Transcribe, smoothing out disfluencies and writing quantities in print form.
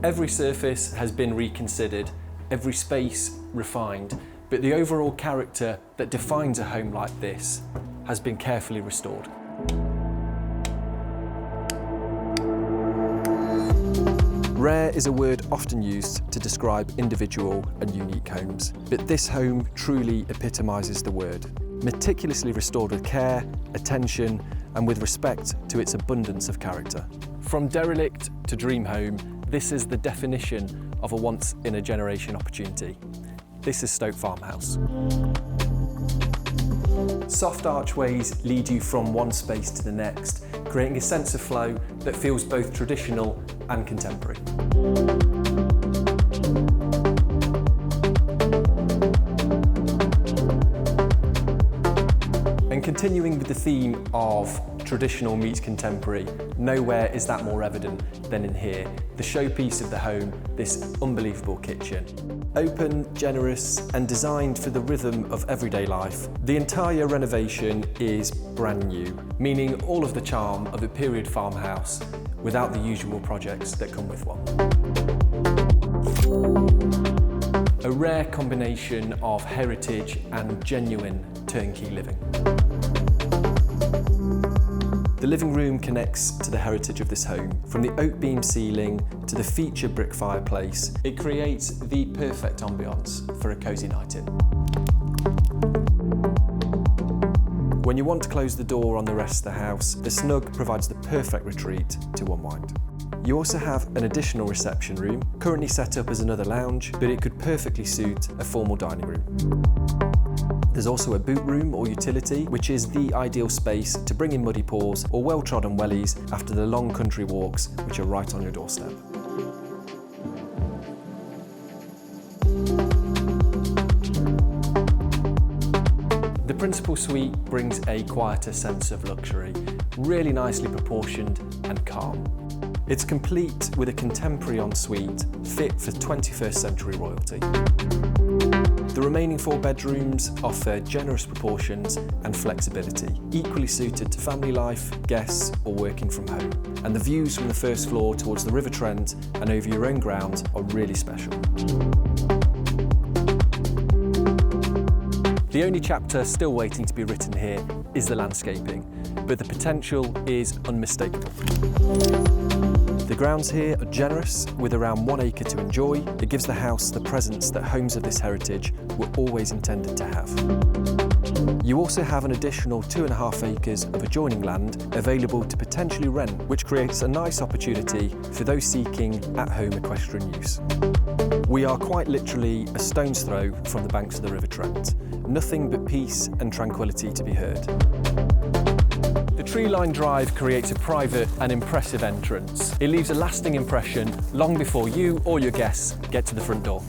Every surface has been reconsidered, every space refined, but the overall character that defines a home like this has been carefully restored. Rare is a word often used to describe individual and unique homes, but this home truly epitomises the word. Meticulously restored with care, attention, and with respect to its abundance of character. From derelict to dream home, this is the definition of a once-in-a-generation opportunity. This is Stoke Farm House. Soft archways lead you from one space to the next, creating a sense of flow that feels both traditional and contemporary. And continuing with the theme of traditional meets contemporary, nowhere is that more evident than in here, the showpiece of the home, this unbelievable kitchen. Open, generous, and designed for the rhythm of everyday life, the entire renovation is brand new, meaning all of the charm of a period farmhouse without the usual projects that come with one. A rare combination of heritage and genuine turnkey living. The living room connects to the heritage of this home. From the oak beam ceiling to the feature brick fireplace, it creates the perfect ambience for a cosy night in. When you want to close the door on the rest of the house, the snug provides the perfect retreat to unwind. You also have an additional reception room, currently set up as another lounge, but it could perfectly suit a formal dining room. There's also a boot room or utility, which is the ideal space to bring in muddy paws or well-trodden wellies after the long country walks which are right on your doorstep. The principal suite brings a quieter sense of luxury, really nicely proportioned and calm. It's complete with a contemporary ensuite fit for 21st century royalty. The remaining 4 bedrooms offer generous proportions and flexibility, equally suited to family life, guests, or working from home. And the views from the first floor towards the River Trent and over your own grounds are really special. The only chapter still waiting to be written here is the landscaping, but the potential is unmistakable. The grounds here are generous, with around 1 acre to enjoy. It gives the house the presence that homes of this heritage were always intended to have. You also have an additional 2.5 acres of adjoining land available to potentially rent, which creates a nice opportunity for those seeking at-home equestrian use. We are quite literally a stone's throw from the banks of the River Trent. Nothing but peace and tranquility to be heard. The tree-lined drive creates a private and impressive entrance. It leaves a lasting impression long before you or your guests get to the front door.